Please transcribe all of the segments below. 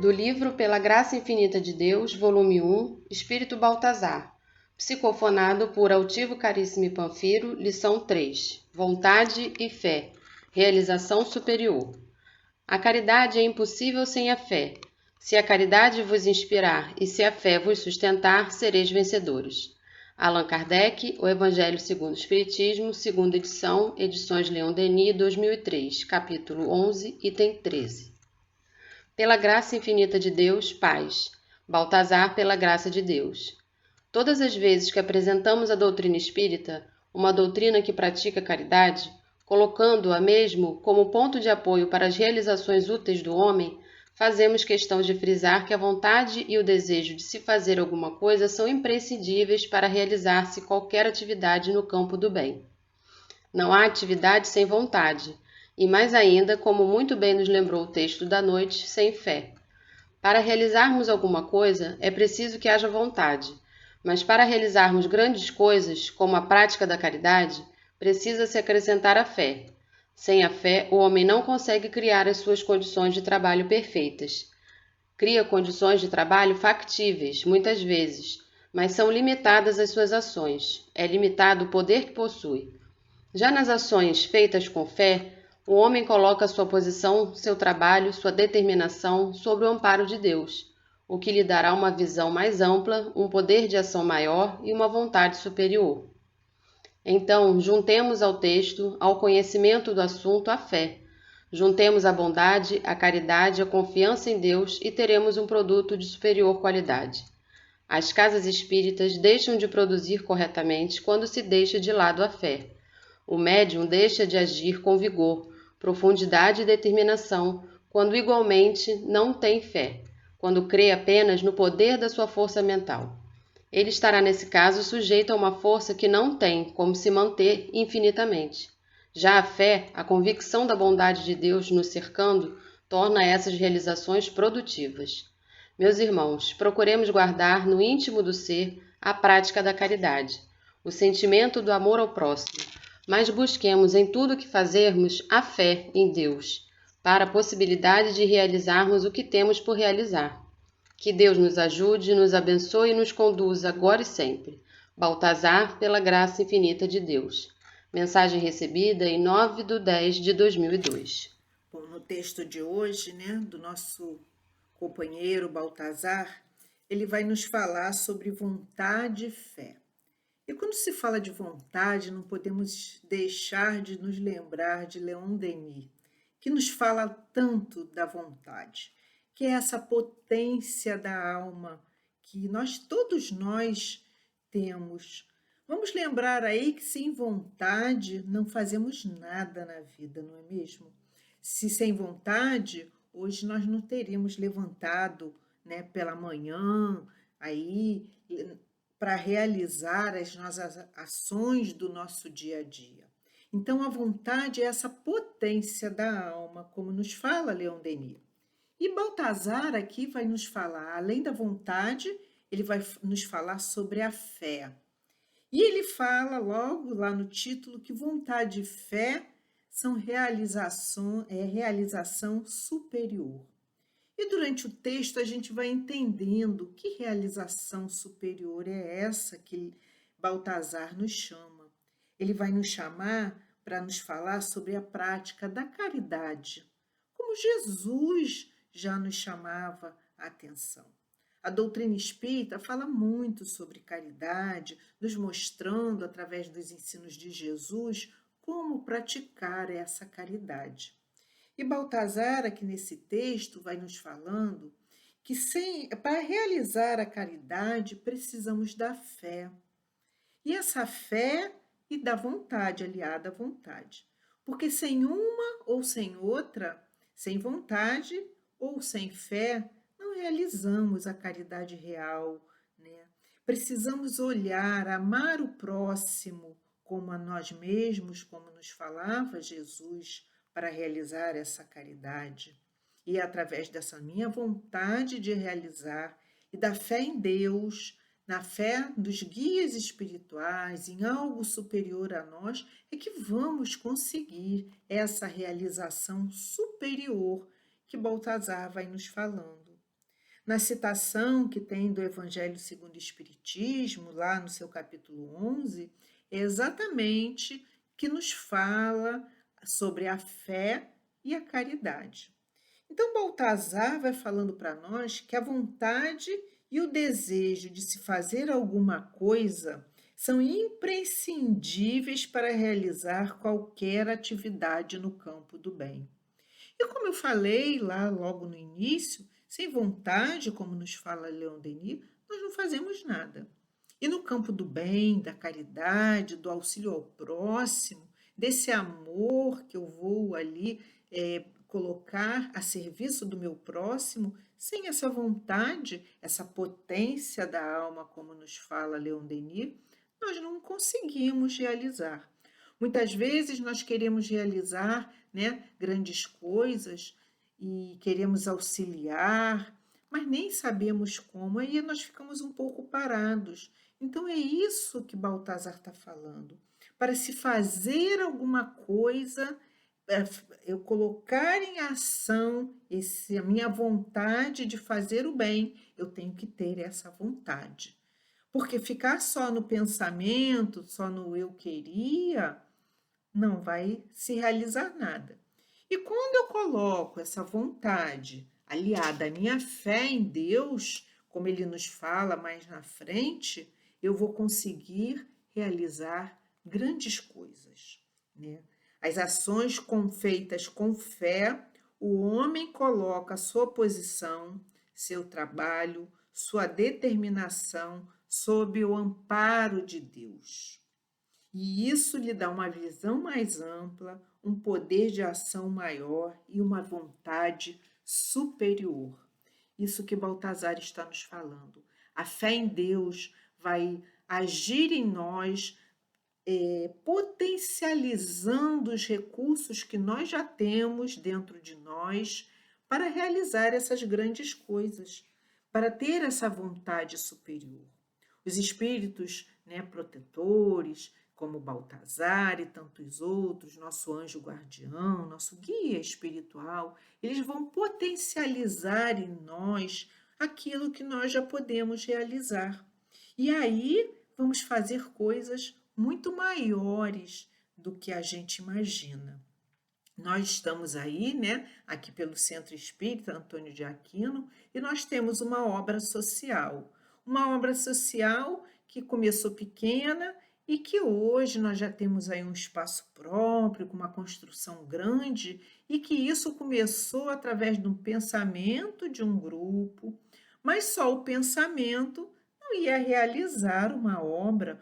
Do livro Pela Graça Infinita de Deus, volume 1, Espírito Baltazar, psicofonado por Altivo Caríssimo Panfiro, lição 3, Vontade e Fé, Realização Superior. A caridade é impossível sem a fé. Se a caridade vos inspirar e se a fé vos sustentar, sereis vencedores. Allan Kardec, O Evangelho segundo o Espiritismo, segunda edição, Edições Leon Denis, 2003, capítulo 11, item 13. Pela graça infinita de Deus, paz. Baltazar, pela graça de Deus. Todas as vezes que apresentamos a doutrina espírita, uma doutrina que pratica caridade, colocando-a mesmo como ponto de apoio para as realizações úteis do homem, fazemos questão de frisar que a vontade e o desejo de se fazer alguma coisa são imprescindíveis para realizar-se qualquer atividade no campo do bem. Não há atividade sem vontade, e mais ainda, como muito bem nos lembrou o texto da noite, sem fé. Para realizarmos alguma coisa, é preciso que haja vontade, mas para realizarmos grandes coisas, como a prática da caridade, precisa-se acrescentar a fé. Sem a fé, o homem não consegue criar as suas condições de trabalho perfeitas. Cria condições de trabalho factíveis, muitas vezes, mas são limitadas as suas ações. É limitado o poder que possui. Já nas ações feitas com fé, o homem coloca sua posição, seu trabalho, sua determinação sobre o amparo de Deus, o que lhe dará uma visão mais ampla, um poder de ação maior e uma vontade superior. Então, juntemos ao texto, ao conhecimento do assunto, a fé. Juntemos a bondade, a caridade, a confiança em Deus e teremos um produto de superior qualidade. As casas espíritas deixam de produzir corretamente quando se deixa de lado a fé. O médium deixa de agir com vigor, profundidade e determinação, quando igualmente não tem fé, quando crê apenas no poder da sua força mental. Ele estará nesse caso sujeito a uma força que não tem como se manter infinitamente. Já a fé, a convicção da bondade de Deus nos cercando, torna essas realizações produtivas. Meus irmãos, procuremos guardar no íntimo do ser a prática da caridade, o sentimento do amor ao próximo, mas busquemos em tudo o que fazermos a fé em Deus, para a possibilidade de realizarmos o que temos por realizar. Que Deus nos ajude, nos abençoe e nos conduza agora e sempre. Baltazar, pela graça infinita de Deus. Mensagem recebida em 9/10/2002. Bom, no texto de hoje, do nosso companheiro Baltazar, ele vai nos falar sobre vontade e fé. E quando se fala de vontade, não podemos deixar de nos lembrar de Leon Denis, que nos fala tanto da vontade, que é essa potência da alma que todos nós temos. Vamos lembrar aí que sem vontade não fazemos nada na vida, não é mesmo? Se sem vontade, hoje nós não teríamos levantado, pela manhã, aí para realizar as nossas ações do nosso dia a dia. Então, a vontade é essa potência da alma, como nos fala Leon Denis. E Baltazar aqui vai nos falar, além da vontade, ele vai nos falar sobre a fé. E ele fala logo lá no título que vontade e fé são realização superior. E durante o texto a gente vai entendendo que realização superior é essa que Baltazar nos chama. Ele vai nos chamar para nos falar sobre a prática da caridade, como Jesus já nos chamava a atenção. A doutrina espírita fala muito sobre caridade, nos mostrando, através dos ensinos de Jesus, como praticar essa caridade. E Baltazar, aqui nesse texto, vai nos falando que para realizar a caridade precisamos da fé. E essa fé e da vontade, aliada à vontade. Porque sem uma ou sem outra, sem vontade ou sem fé, não realizamos a caridade real, Precisamos olhar, amar o próximo como a nós mesmos, como nos falava Jesus, para realizar essa caridade. E através dessa minha vontade de realizar e da fé em Deus, na fé dos guias espirituais, em algo superior a nós, é que vamos conseguir essa realização superior que Baltazar vai nos falando. Na citação que tem do Evangelho segundo o Espiritismo, lá no seu capítulo 11, é exatamente que nos fala sobre a fé e a caridade. Então, Baltazar vai falando para nós que a vontade e o desejo de se fazer alguma coisa são imprescindíveis para realizar qualquer atividade no campo do bem. E como eu falei lá logo no início, sem vontade, como nos fala Leon Denis, nós não fazemos nada. E no campo do bem, da caridade, do auxílio ao próximo, desse amor que eu vou ali colocar a serviço do meu próximo, sem essa vontade, essa potência da alma, como nos fala Leon Denis, nós não conseguimos realizar. Muitas vezes nós queremos realizar, né, grandes coisas e queremos auxiliar, mas nem sabemos como, aí nós ficamos um pouco parados. Então é isso que Baltazar está falando. Para se fazer alguma coisa, eu colocar em ação a minha vontade de fazer o bem, eu tenho que ter essa vontade. Porque ficar só no pensamento, só no eu queria, não vai se realizar nada. E quando eu coloco essa vontade aliada à minha fé em Deus, como ele nos fala mais na frente, eu vou conseguir realizar grandes coisas, né? As ações feitas com fé, o homem coloca sua posição, seu trabalho, sua determinação sob o amparo de Deus. E isso lhe dá uma visão mais ampla, um poder de ação maior e uma vontade superior. Isso que Baltazar está nos falando. A fé em Deus vai agir em nós, potencializando os recursos que nós já temos dentro de nós para realizar essas grandes coisas, para ter essa vontade superior. Os espíritos, né, protetores, como Baltazar e tantos outros, nosso anjo guardião, nosso guia espiritual, eles vão potencializar em nós aquilo que nós já podemos realizar. E aí vamos fazer coisas muito maiores do que a gente imagina. Nós estamos aí, né, aqui pelo Centro Espírita Antônio de Aquino, e nós temos uma obra social. Uma obra social que começou pequena e que hoje nós já temos aí um espaço próprio, com uma construção grande, e que isso começou através de um pensamento de um grupo, mas só o pensamento não ia realizar uma obra,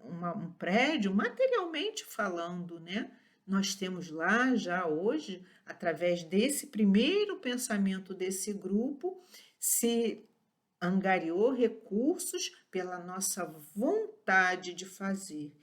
um prédio, materialmente falando, né? Nós temos lá já hoje, através desse primeiro pensamento desse grupo, se angariou recursos pela nossa vontade de fazer.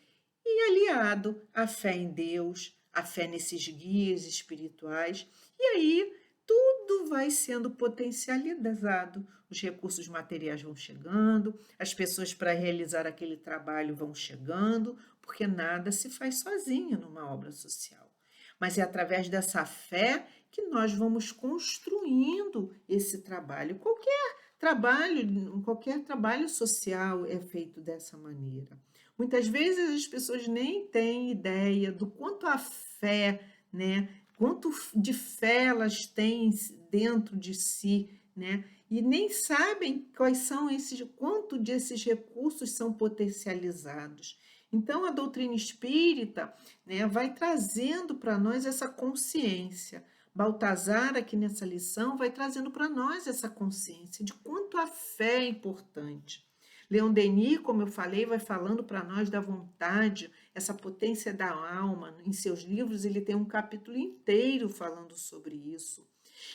E aliado à fé em Deus, a fé nesses guias espirituais, e aí tudo vai sendo potencializado. Os recursos materiais vão chegando, as pessoas para realizar aquele trabalho vão chegando, porque nada se faz sozinho numa obra social. Mas é através dessa fé que nós vamos construindo esse trabalho. Qualquer trabalho social é feito dessa maneira. Muitas vezes as pessoas nem têm ideia do quanto a fé, né, quanto de fé elas têm dentro de si, né, e nem sabem quais são quanto desses recursos são potencializados. Então, a doutrina espírita, né, vai trazendo para nós essa consciência. Baltazar, aqui nessa lição, vai trazendo para nós essa consciência de quanto a fé é importante. Leon Denis, como eu falei, vai falando para nós da vontade, essa potência da alma. Em seus livros, ele tem um capítulo inteiro falando sobre isso,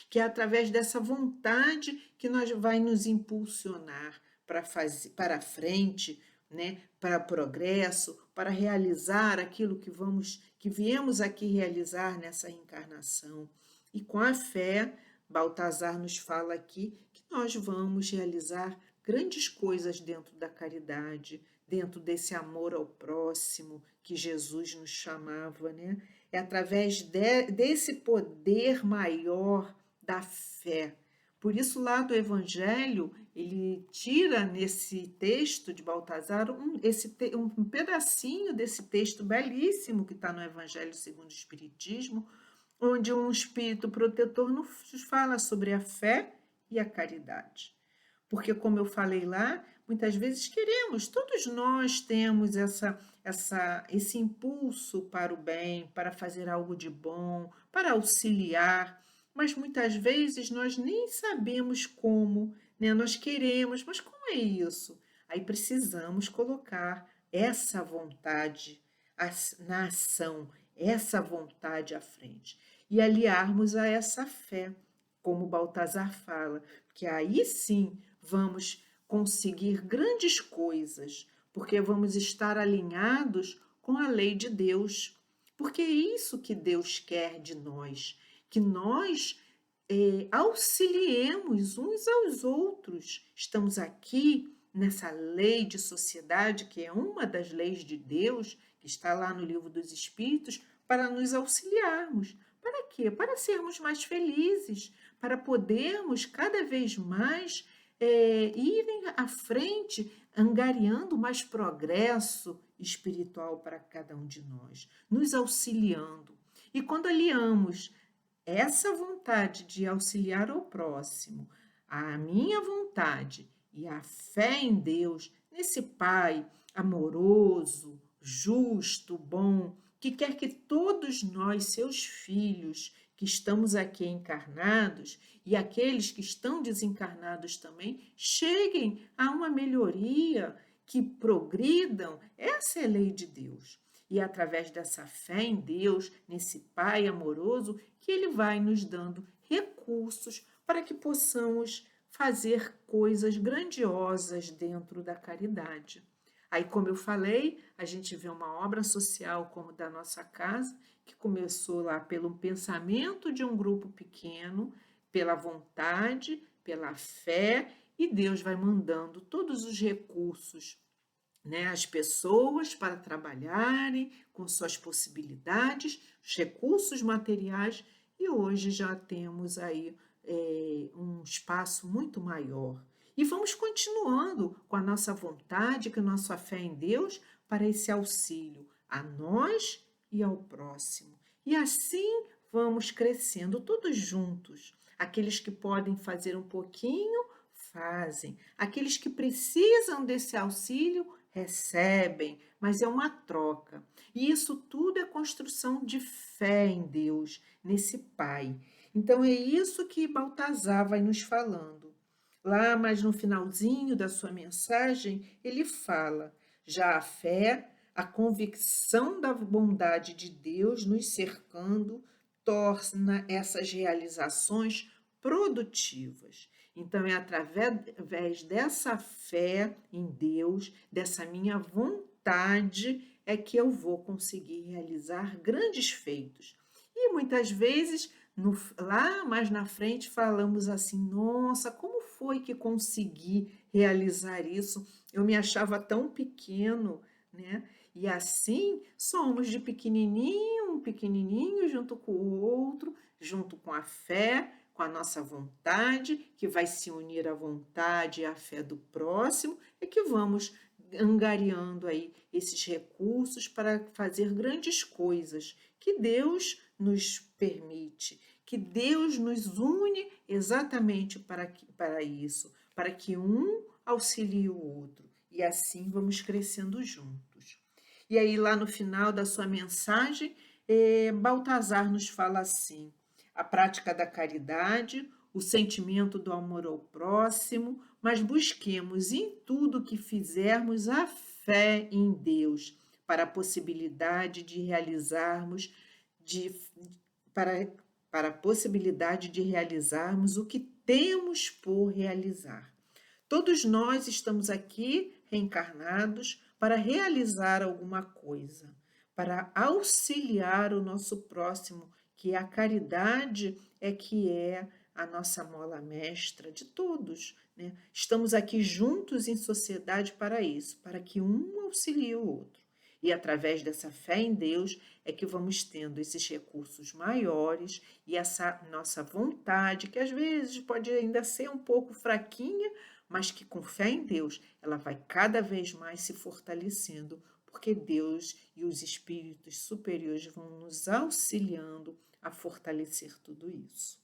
que é através dessa vontade que nós vai nos impulsionar para frente, né, para o progresso, para realizar aquilo que viemos aqui realizar nessa encarnação. E com a fé, Baltazar nos fala aqui que nós vamos realizar grandes coisas dentro da caridade, dentro desse amor ao próximo que Jesus nos chamava, né? É através desse poder maior da fé, Por isso, lá do Evangelho, ele tira nesse texto de Baltazar um pedacinho desse texto belíssimo que está no Evangelho segundo o Espiritismo, onde um espírito protetor nos fala sobre a fé e a caridade. Porque, como eu falei lá, muitas vezes queremos, todos nós temos esse impulso para o bem, para fazer algo de bom, para auxiliar, mas muitas vezes nós nem sabemos como, né? Nós queremos, mas como é isso? Aí precisamos colocar essa vontade na ação, essa vontade à frente e aliarmos a essa fé, como Baltazar fala, que aí sim vamos conseguir grandes coisas, porque vamos estar alinhados com a lei de Deus. Porque é isso que Deus quer de nós, que nós auxiliemos uns aos outros. Estamos aqui nessa lei de sociedade, que é uma das leis de Deus, que está lá no Livro dos Espíritos, para nos auxiliarmos. Para quê? Para sermos mais felizes, para podermos cada vez mais irem à frente, angariando mais progresso espiritual para cada um de nós, nos auxiliando. E quando aliamos essa vontade de auxiliar ao próximo, a minha vontade e a fé em Deus, nesse Pai amoroso, justo, bom, que quer que todos nós, seus filhos, que estamos aqui encarnados e aqueles que estão desencarnados também, cheguem a uma melhoria, que progridam, essa é a lei de Deus. E é através dessa fé em Deus, nesse Pai amoroso, que Ele vai nos dando recursos para que possamos fazer coisas grandiosas dentro da caridade. Aí, como eu falei, a gente vê uma obra social como da nossa casa, que começou lá pelo pensamento de um grupo pequeno, pela vontade, pela fé, e Deus vai mandando todos os recursos, né, as pessoas para trabalharem com suas possibilidades, os recursos materiais, e hoje já temos aí um espaço muito maior. E vamos continuando com a nossa vontade, com a nossa fé em Deus, para esse auxílio a nós e ao próximo. E assim vamos crescendo todos juntos. Aqueles que podem fazer um pouquinho, fazem. Aqueles que precisam desse auxílio, recebem, mas é uma troca. E isso tudo é construção de fé em Deus, nesse Pai. Então é isso que Baltazar vai nos falando. Lá, mas no finalzinho da sua mensagem, ele fala: já a fé, a convicção da bondade de Deus nos cercando, torna essas realizações produtivas. Então, é através dessa fé em Deus, dessa minha vontade, é que eu vou conseguir realizar grandes feitos. E muitas vezes, lá mais na frente, falamos assim: nossa, como foi que consegui realizar isso? Eu me achava tão pequeno, né? E assim somos de pequenininho, um pequenininho junto com o outro, junto com a fé, com a nossa vontade, que vai se unir à vontade e à fé do próximo, é que vamos angariando aí esses recursos para fazer grandes coisas que Deus nos permite, que Deus nos une exatamente para isso, para que um auxilie o outro, e assim vamos crescendo juntos. E aí, lá no final da sua mensagem, Baltazar nos fala assim: a prática da caridade, o sentimento do amor ao próximo, mas busquemos em tudo que fizermos a fé em Deus, para a possibilidade de realizarmos, para a possibilidade de realizarmos o que temos por realizar. Todos nós estamos aqui reencarnados para realizar alguma coisa, para auxiliar o nosso próximo, que a caridade que é a nossa mola mestra de todos, né? Estamos aqui juntos em sociedade para isso, para que um auxilie o outro. E através dessa fé em Deus é que vamos tendo esses recursos maiores e essa nossa vontade, que às vezes pode ainda ser um pouco fraquinha, mas que com fé em Deus ela vai cada vez mais se fortalecendo, porque Deus e os espíritos superiores vão nos auxiliando a fortalecer tudo isso.